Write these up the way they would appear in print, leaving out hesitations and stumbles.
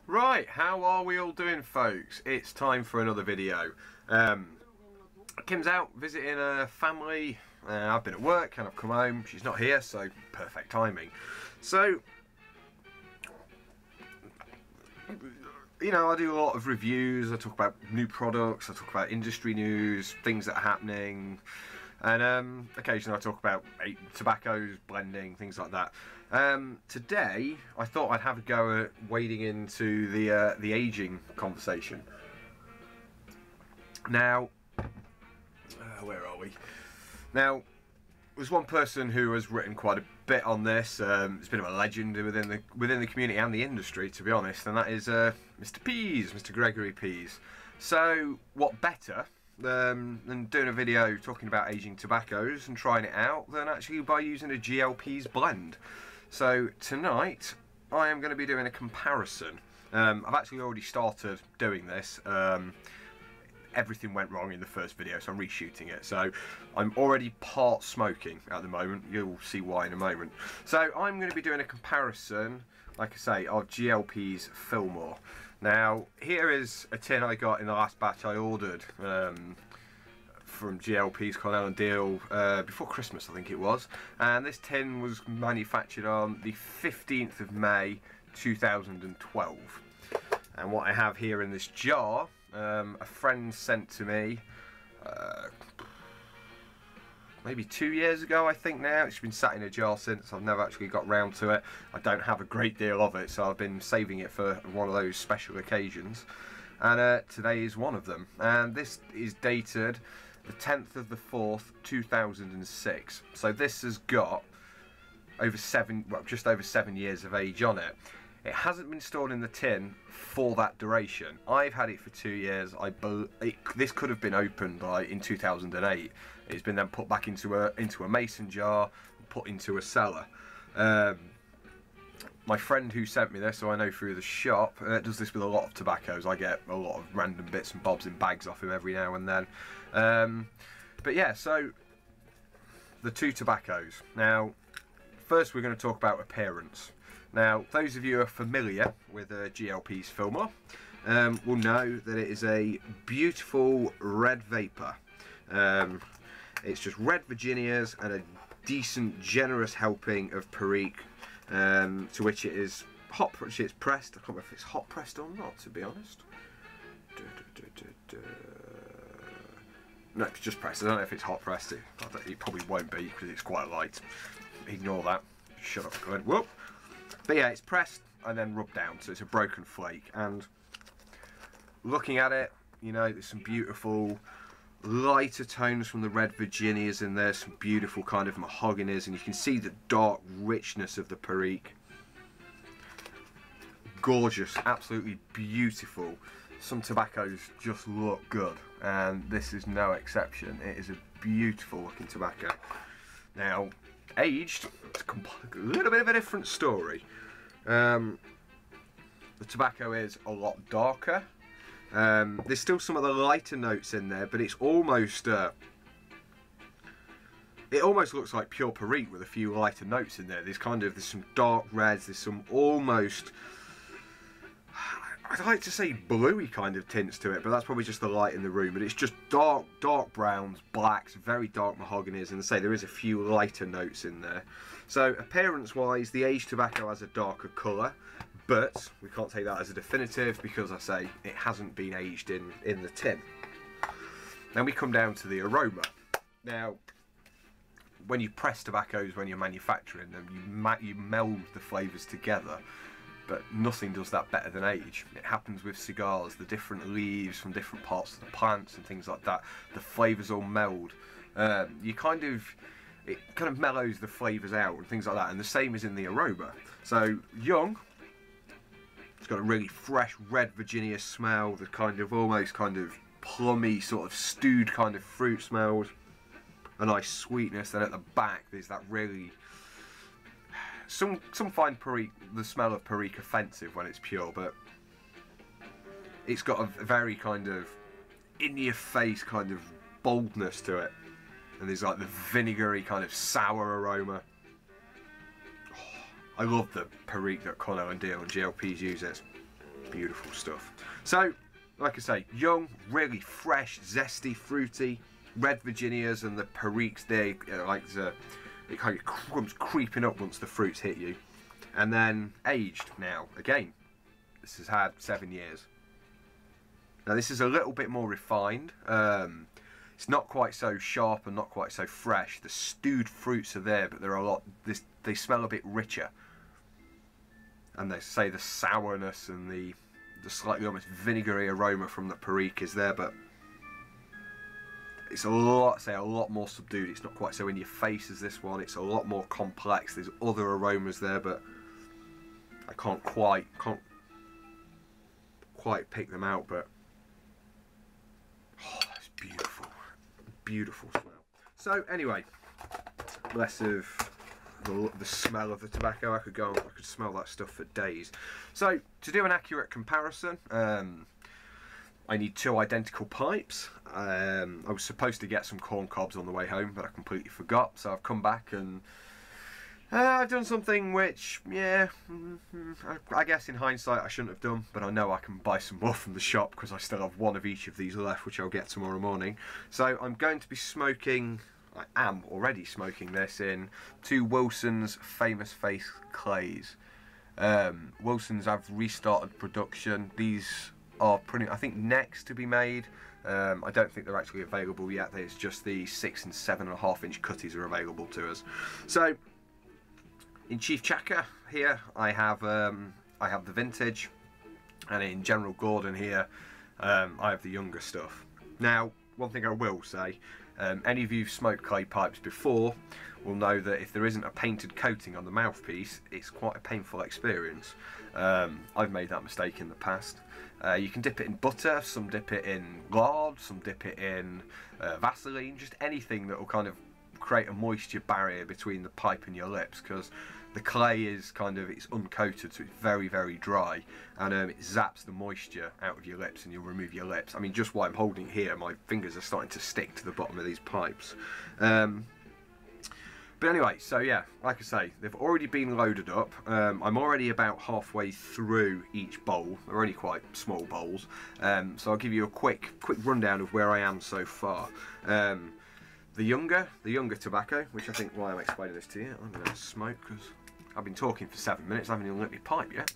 Right, how are we all doing, folks? It's time for another video. Kim's out visiting a family. I've been at work and I've come home. She's not here, so perfect timing. So, you know, I do a lot of reviews. I talk about new products. I talk about industry news, things that are happening. And occasionally I talk about tobaccos, blending, things like that. Today I thought I'd have a go at wading into the aging conversation. Now, where are we? Now, there's one person who has written quite a bit on this. It's a bit of a legend within the community and the industry, to be honest, and that is Mr. Pease, Mr. Gregory Pease. So, what better than doing a video talking about aging tobaccos and trying it out than actually by using a G L Pease blend. So tonight I am going to be doing a comparison. I've actually already started doing this. Everything went wrong in the first video, so I'm reshooting it. So I'm already part smoking at the moment. You'll see why in a moment. So I'm going to be doing a comparison, like I say, of G L Pease Fillmore. Now, here is a tin I got in the last batch I ordered from G L Pease Cornell and Deal before Christmas, I think it was. And this tin was manufactured on the 15th of May 2012. And what I have here in this jar, a friend sent to me maybe 2 years ago, I think now. It's been sat in a jar since. I've never actually got round to it. I don't have a great deal of it, so I've been saving it for one of those special occasions. And today is one of them. And this is dated the 10th of the 4th, 2006. So this has got just over 7 years of age on it. It hasn't been stored in the tin for that duration. I've had it for 2 years. This could have been opened in 2008. It's been then put back into a mason jar, put into a cellar. My friend who sent me this, so I know through the shop, does this with a lot of tobaccos. I get a lot of random bits and bobs in bags off him every now and then. But yeah, so the two tobaccos. Now, first we're going to talk about appearance. Now, those of you who are familiar with G L Pease Fillmore will know that it is a beautiful red vapour. It's just red Virginias and a decent, generous helping of Perique, to which it is it's pressed. I can't remember if it's hot pressed or not, to be honest. No, it's just pressed. I don't know if it's hot pressed. It probably won't be because it's quite light. Ignore that. Shut up. Go ahead. Whoop. But yeah, it's pressed and then rubbed down, so it's a broken flake. And looking at it, you know, there's some beautiful lighter tones from the red Virginias in there, some beautiful kind of mahoganies, and you can see the dark richness of the Perique. Gorgeous, absolutely beautiful. Some tobaccos just look good, and this is no exception. It is a beautiful looking tobacco. Now, aged, it's a little bit of a different story. The tobacco is a lot darker. There's still some of the lighter notes in there, but it's almost it almost looks like pure Perique with a few lighter notes in there. There's some dark reds, there's some almost, I'd like to say bluey kind of tints to it, but that's probably just the light in the room. But it's just dark browns, blacks, very dark mahoganies, and say there is a few lighter notes in there. So appearance wise, the aged tobacco has a darker colour, but we can't take that as a definitive because I say it hasn't been aged in the tin. Then we come down to the aroma. Now, when you press tobaccos, when you're manufacturing them, you meld the flavours together, but nothing does that better than age. It happens with cigars, the different leaves from different parts of the plants and things like that. The flavours all meld. It kind of mellows the flavours out and things like that, and the same is in the aroma. So young, it's got a really fresh red Virginia smell, the almost plummy, sort of stewed kind of fruit smells, a nice sweetness. Then at the back there's that really, some find Perique, the smell of Perique, offensive when it's pure, but it's got a very kind of in your face kind of boldness to it, and there's like the vinegary kind of sour aroma. I love the Perique that Cornell and Deal and G L Pease uses. beautiful stuff. So, like I say, young, really fresh, zesty, fruity. Red Virginias and the Periques, it kind of comes creeping up once the fruits hit you. And then aged now. Again, this has had 7 years. Now this is a little bit more refined. It's not quite so sharp and not quite so fresh. The stewed fruits are there, but they're a lot. They smell a bit richer. And they say the sourness and the slightly almost vinegary aroma from the Perique is there, but it's a lot more subdued. It's not quite so in your face as this one. It's a lot more complex. There's other aromas there, but I can't quite pick them out. But oh, it's beautiful, beautiful smell. So anyway, less of the smell of the tobacco. I could smell that stuff for days. So to do an accurate comparison, I need 2 identical pipes. I was supposed to get some corn cobs on the way home, but I completely forgot. So I've come back and I've done something which, yeah, I guess in hindsight I shouldn't have done, but I know I can buy some more from the shop because I still have 1 of each of these left, which I'll get tomorrow morning. So I'm going to be smoking, I am already smoking this in 2 Wilson's Famous Face clays. Wilson's have restarted production. These are pretty, I think, next to be made. I don't think they're actually available yet. It's just the 6 and 7.5 inch cutties are available to us. So in Chief Chaka here I have the vintage, and in General Gordon here I have the younger stuff. Now one thing I will say, any of you who've smoked clay pipes before will know that if there isn't a painted coating on the mouthpiece, it's quite a painful experience. I've made that mistake in the past. You can dip it in butter, some dip it in lard, some dip it in Vaseline, just anything that will kind of create a moisture barrier between the pipe and your lips, because the clay is it's uncoated, so it's very, very dry, and it zaps the moisture out of your lips and you'll remove your lips. I mean, just while I'm holding it here, my fingers are starting to stick to the bottom of these pipes. But anyway, so yeah, like I say, they've already been loaded up. I'm already about halfway through each bowl. They're only quite small bowls. So I'll give you a quick rundown of where I am so far. The younger tobacco, which I think why I'm explaining this to you, I'm going to smoke because I've been talking for 7 minutes, I haven't even lit my pipe yet.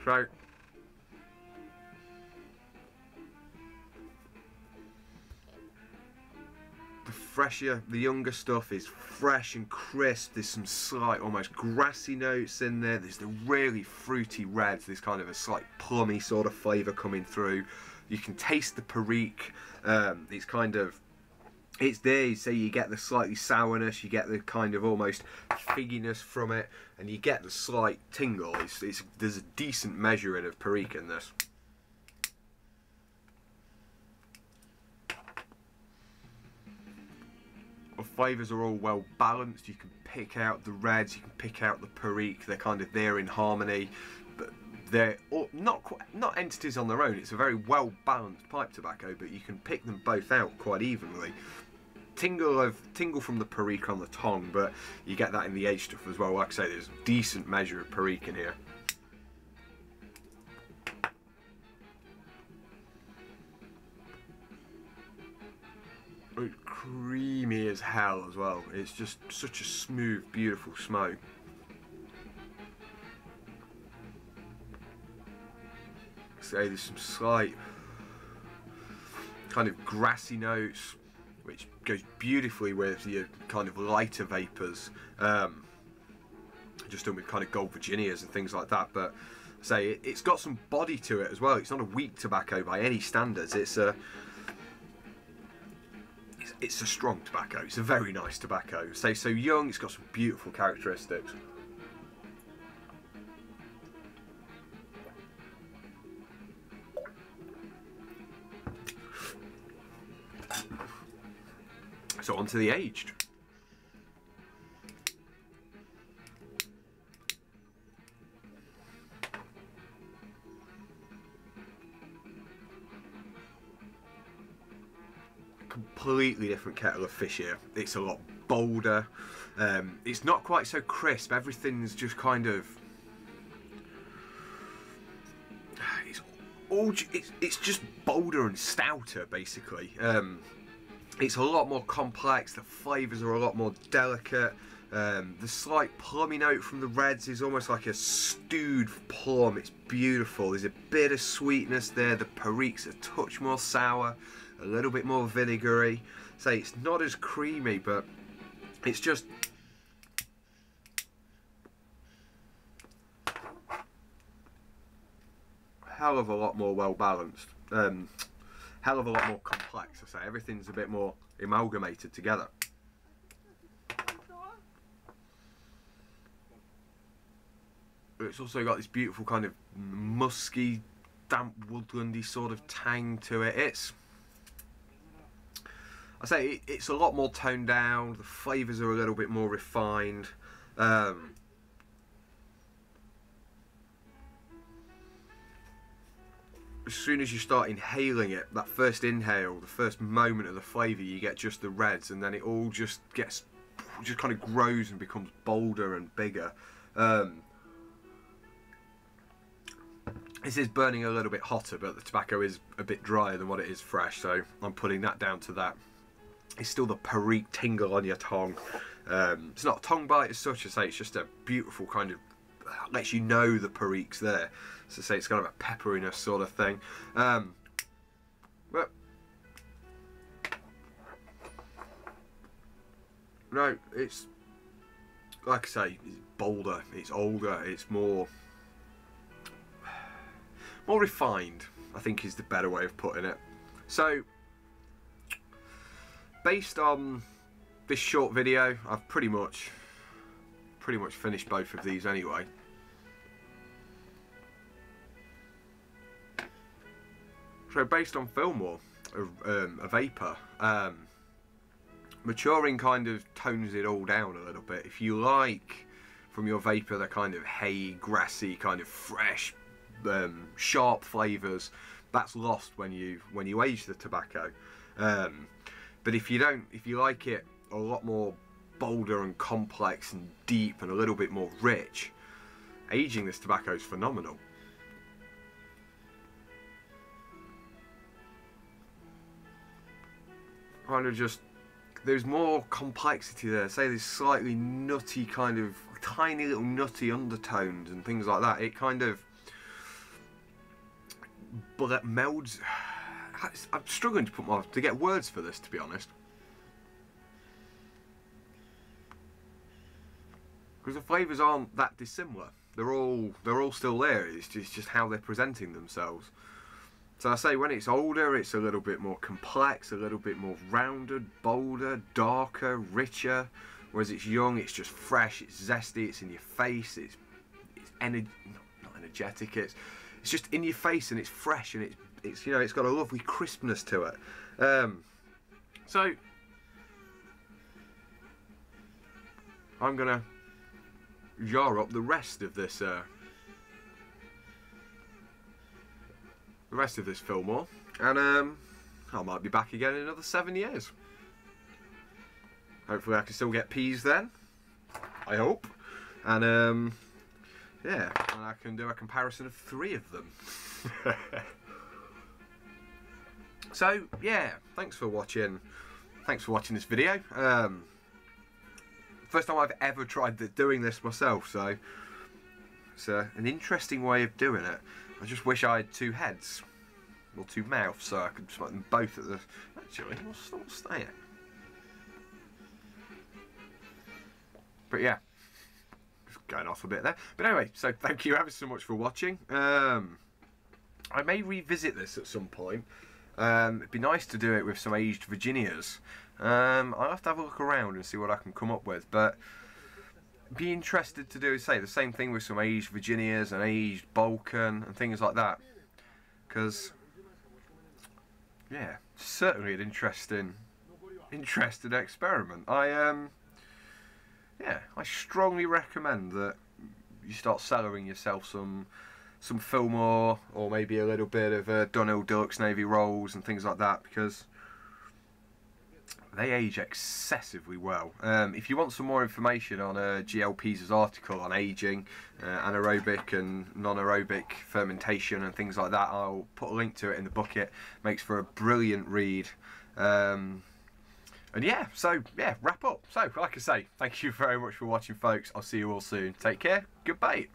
So the younger stuff is fresh and crisp. There's some slight, almost grassy notes in there. There's the really fruity reds. There's kind of a slight plummy sort of flavour coming through. You can taste the Perique. It's there, so you get the slightly sourness, you get the kind of almost figginess from it, and you get the slight tingle. There's a decent measuring of Perique in this. The flavours are all well balanced. You can pick out the reds, you can pick out the Perique. They're kind of there in harmony, but they're all not entities on their own. It's a very well balanced pipe tobacco, but you can pick them both out quite evenly. Tingle from the Perique on the tongue, but you get that in the aged stuff as well. Like I say, there's a decent measure of Perique in here. It's creamy as hell as well. It's just such a smooth, beautiful smoke. Say there's some slight kind of grassy notes, which goes beautifully with your kind of lighter vapours, just done with kind of Gold Virginias and things like that. But say it's got some body to it as well. It's not a weak tobacco by any standards. It's a strong tobacco. It's a very nice tobacco. Say so young. It's got some beautiful characteristics. So on to the aged. completely different kettle of fish here. It's a lot bolder. It's not quite so crisp. Everything's just kind of... It's just bolder and stouter, basically. It's a lot more complex. The flavours are a lot more delicate. The slight plummy note from the reds is almost like a stewed plum. It's beautiful. There's a bit of sweetness there. The Perique's a touch more sour, a little bit more vinegary. So it's not as creamy, but it's just... hell of a lot more well balanced. Hell of a lot more complex. I say everything's a bit more amalgamated together. It's also got this beautiful kind of musky, damp, woodlandy sort of tang to it. It's a lot more toned down. The flavours are a little bit more refined. As soon as you start inhaling it, that first inhale, the first moment of the flavour, you get just the reds, and then it all just kind of grows and becomes bolder and bigger. This is burning a little bit hotter, but the tobacco is a bit drier than what it is fresh, so I'm putting that down to that. It's still the Perique tingle on your tongue. It's not a tongue bite as such. I say it's just a beautiful kind of, lets you know the Perique's there. So say it's kind of a pepperiness sort of thing. But no, it's like I say, it's bolder, it's older, it's more refined, I think is the better way of putting it. So based on this short video, I've pretty much finished both of these anyway. So based on Fillmore, a vapor, maturing kind of tones it all down a little bit. If you like from your vapor the kind of hay, grassy, kind of fresh, sharp flavours, that's lost when you age the tobacco. But if you like it a lot more bolder and complex and deep and a little bit more rich, aging this tobacco is phenomenal. Kind of just, there's more complexity there. Say there's slightly nutty, kind of tiny little nutty undertones and things like that. It kind of, but that melds. I'm struggling to get words for this, to be honest, because the flavours aren't that dissimilar. They're all still there. It's just how they're presenting themselves. So I say when it's older, it's a little bit more complex, a little bit more rounded, bolder, darker, richer. Whereas it's young, it's just fresh, it's zesty, it's in your face, it's not energetic. It's just in your face and it's fresh and it's you know, it's got a lovely crispness to it. So I'm gonna jar up the rest of this. The rest of this Fillmore, and I might be back again in another 7 years. Hopefully I can still get peas then, I hope, and yeah, and I can do a comparison of 3 of them. So yeah, thanks for watching this video. First time I've ever tried doing this myself, so it's an interesting way of doing it. I just wish I had 2 heads, or 2 mouths, so I could smoke them both at the... Actually, we'll stay it. But yeah, just going off a bit there. But anyway, so thank you ever so much for watching. I may revisit this at some point. It'd be nice to do it with some aged Virginias. I'll have to have a look around and see what I can come up with, but... be interested to do, say, the same thing with some aged Virginias and aged Balkan and things like that, because yeah, certainly an interesting experiment. Yeah, I strongly recommend that you start cellaring yourself some Fillmore, or maybe a little bit of Dunhill Deluxe Navy Rolls and things like that, because they age excessively well. If you want some more information on G L Pease's article on aging, anaerobic and non-aerobic fermentation and things like that, I'll put a link to it in the bucket. Makes for a brilliant read. And yeah, so yeah, wrap up. So like I say, thank you very much for watching, folks. I'll see you all soon. Take care. Goodbye.